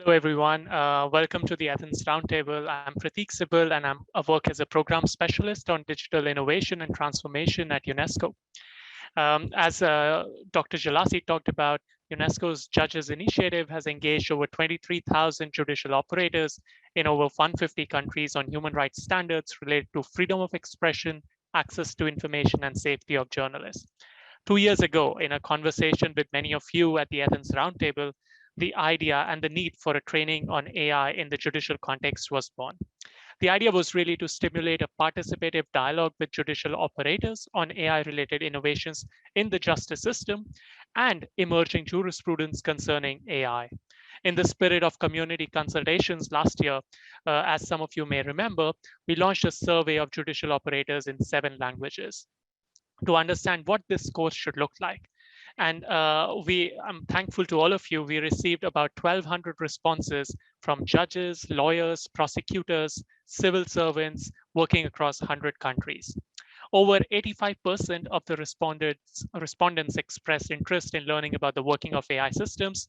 Hello, everyone. Welcome to the Athens Roundtable. I'm Prateek Sibal, and I work as a program specialist on digital innovation and transformation at UNESCO. As Dr. Jalasi talked about, UNESCO's Judges Initiative has engaged over 23,000 judicial operators in over 150 countries on human rights standards related to freedom of expression, access to information, and safety of journalists. 2 years ago, in a conversation with many of you at the Athens Roundtable, the idea and the need for a training on AI in the judicial context was born. The idea was really to stimulate a participative dialogue with judicial operators on AI-related innovations in the justice system and emerging jurisprudence concerning AI. In the spirit of community consultations last year, as some of you may remember, we launched a survey of judicial operators in 7 languages to understand what this course should look like. And I'm thankful to all of you. We received about 1,200 responses from judges, lawyers, prosecutors, civil servants working across 100 countries. Over 85% of the respondents expressed interest in learning about the working of AI systems,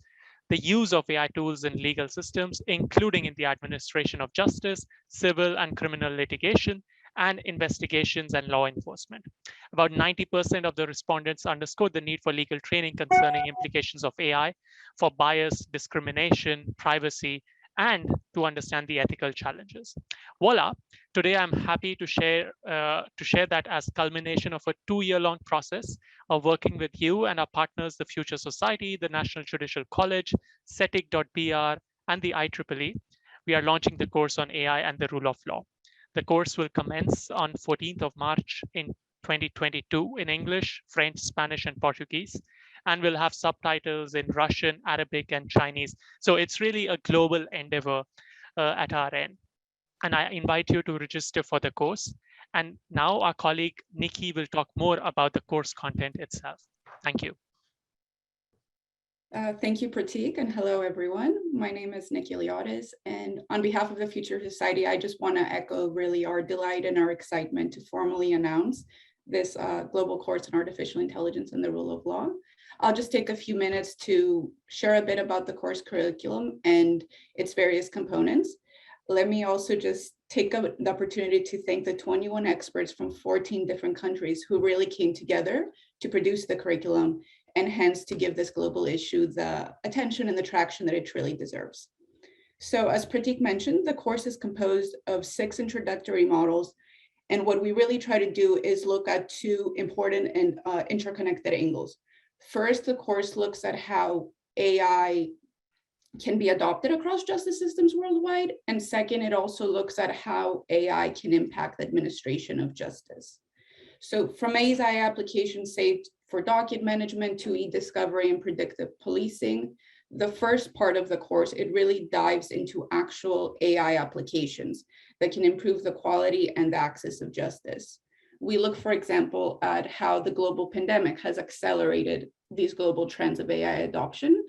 the use of AI tools in legal systems, including in the administration of justice, civil and criminal litigation, and investigations and law enforcement. About 90% of the respondents underscored the need for legal training concerning implications of AI for bias, discrimination, privacy, and to understand the ethical challenges. Voila! Today I'm happy to share that as culmination of a 2-year-long process of working with you and our partners, the Future Society, the National Judicial College, CETIC.pr, and the IEEE, we are launching the course on AI and the rule of law. The course will commence on 14th of March in 2022 in English, French, Spanish, and Portuguese, and we'll have subtitles in Russian, Arabic, and Chinese. So it's really a global endeavor at our end. And I invite you to register for the course. And now our colleague Nikki will talk more about the course content itself. Thank you. Thank you, Prateek, and hello, everyone. My name is Nikki Leotis, and on behalf of the Future Society, I just want to echo really our delight and our excitement to formally announce this global course in artificial intelligence and the rule of law. I'll just take a few minutes to share a bit about the course curriculum and its various components. Let me also just take the opportunity to thank the 21 experts from 14 different countries who really came together to produce the curriculum and hence to give this global issue the attention and the traction that it truly deserves. So as Prateek mentioned, the course is composed of 6 introductory models. And what we really try to do is look at 2 important and interconnected angles. First, the course looks at how AI can be adopted across justice systems worldwide. And second, it also looks at how AI can impact the administration of justice. So from AI applications saved for docket management to e-discovery and predictive policing, the first part of the course, it really dives into actual AI applications that can improve the quality and the access of justice. We look, for example, at how the global pandemic has accelerated these global trends of AI adoption,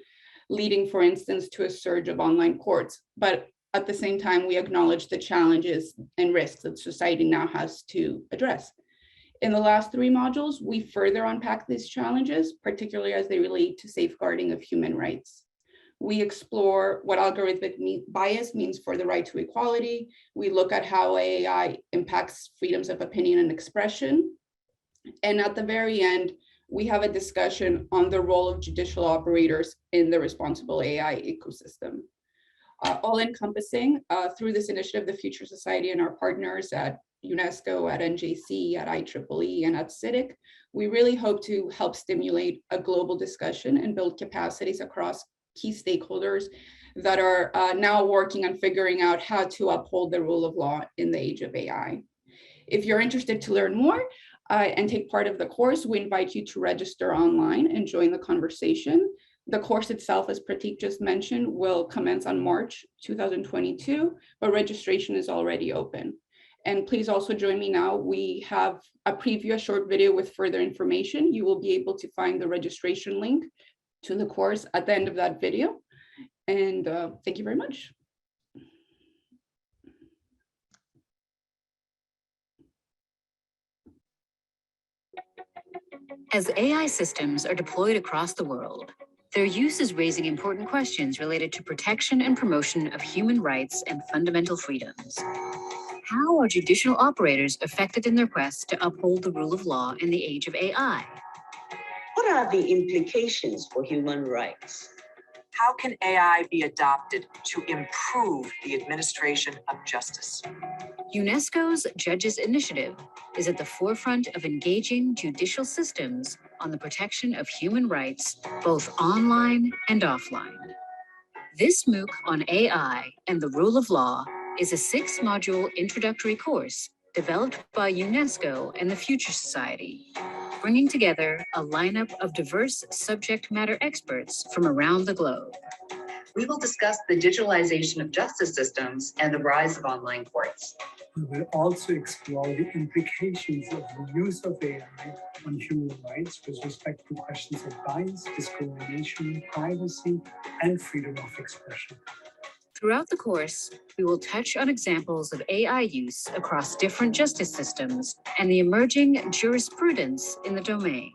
leading, for instance, to a surge of online courts. But at the same time, we acknowledge the challenges and risks that society now has to address. In the last 3 modules, we further unpack these challenges, particularly as they relate to safeguarding of human rights. We explore what algorithmic bias means for the right to equality. We look at how AI impacts freedoms of opinion and expression. And at the very end, we have a discussion on the role of judicial operators in the responsible AI ecosystem. All encompassing through this initiative, the Future Society and our partners at UNESCO, at NJC, at IEEE, and at CITIC, we really hope to help stimulate a global discussion and build capacities across key stakeholders that are now working on figuring out how to uphold the rule of law in the age of AI. If you're interested to learn more and take part of the course, we invite you to register online and join the conversation. The course itself, as Prateek just mentioned, will commence on March 2022, but registration is already open. And please also join me now. We have a preview, a short video with further information. You will be able to find the registration link to the course at the end of that video. And thank you very much. As AI systems are deployed across the world, Their use is raising important questions related to protection and promotion of human rights and fundamental freedoms. How are judicial operators affected in their quest to uphold the rule of law in the age of AI? What are the implications for human rights? How can AI be adopted to improve the administration of justice? UNESCO's Judges Initiative is at the forefront of engaging judicial systems on the protection of human rights, both online and offline. This MOOC on AI and the rule of law is a 6-module introductory course developed by UNESCO and the Future Society, bringing together a lineup of diverse subject matter experts from around the globe. We will discuss the digitalization of justice systems and the rise of online courts. We will also explore the implications of the use of AI on human rights with respect to questions of bias, discrimination, privacy, and freedom of expression. Throughout the course, we will touch on examples of AI use across different justice systems and the emerging jurisprudence in the domain.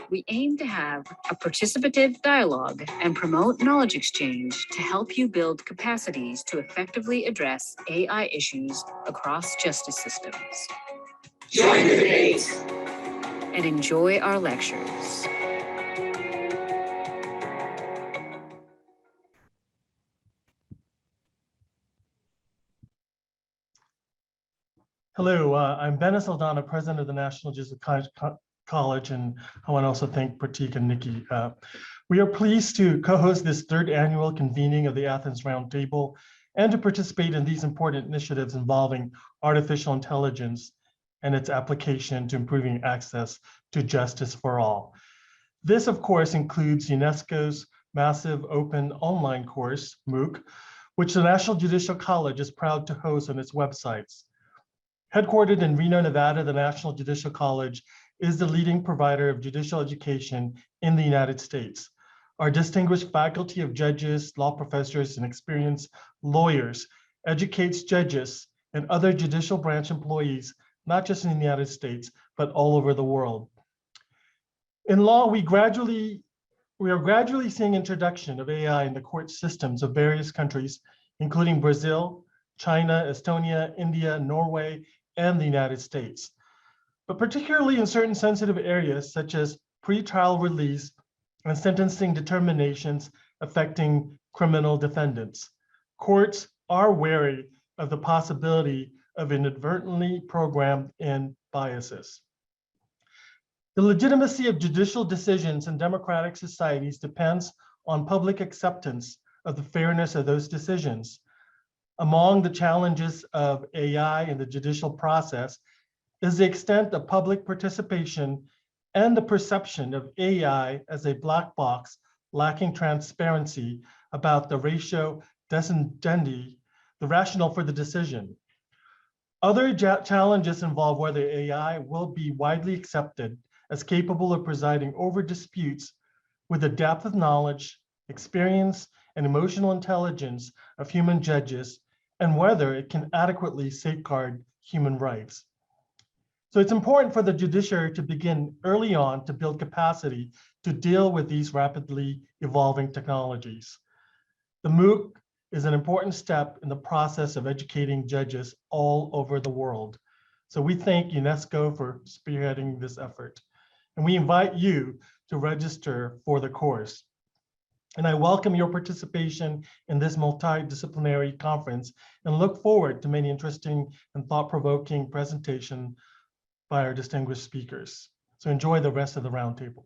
We aim to have a participative dialogue and promote knowledge exchange to help you build capacities to effectively address AI issues across justice systems. Join the debate And enjoy our lectures. Hello, I'm Benna Saldana, President of the National Judicial College, and I want to also thank Pratik and Nikki. We are pleased to co-host this 3rd annual convening of the Athens Roundtable and to participate in these important initiatives involving artificial intelligence and its application to improving access to justice for all. This, of course, includes UNESCO's massive open online course, MOOC, which the National Judicial College is proud to host on its websites. Headquartered in Reno, Nevada, the National Judicial College is the leading provider of judicial education in the United States. Our distinguished faculty of judges, law professors, and experienced lawyers educates judges and other judicial branch employees, not just in the United States, but all over the world. In law, we are gradually seeing introduction of AI in the court systems of various countries, including Brazil, China, Estonia, India, Norway, and the United States. But particularly in certain sensitive areas, such as pretrial release and sentencing determinations affecting criminal defendants, courts are wary of the possibility of inadvertently programmed in biases. The legitimacy of judicial decisions in democratic societies depends on public acceptance of the fairness of those decisions. Among the challenges of AI in the judicial process is the extent of public participation and the perception of AI as a black box lacking transparency about the ratio descendendi, the rationale for the decision. Other challenges involve whether AI will be widely accepted as capable of presiding over disputes with the depth of knowledge, experience, and emotional intelligence of human judges, and whether it can adequately safeguard human rights. So it's important for the judiciary to begin early on to build capacity to deal with these rapidly evolving technologies. The MOOC is an important step in the process of educating judges all over the world. So we thank UNESCO for spearheading this effort. And we invite you to register for the course. And I welcome your participation in this multidisciplinary conference and look forward to many interesting and thought-provoking presentations by our distinguished speakers. So enjoy the rest of the roundtable.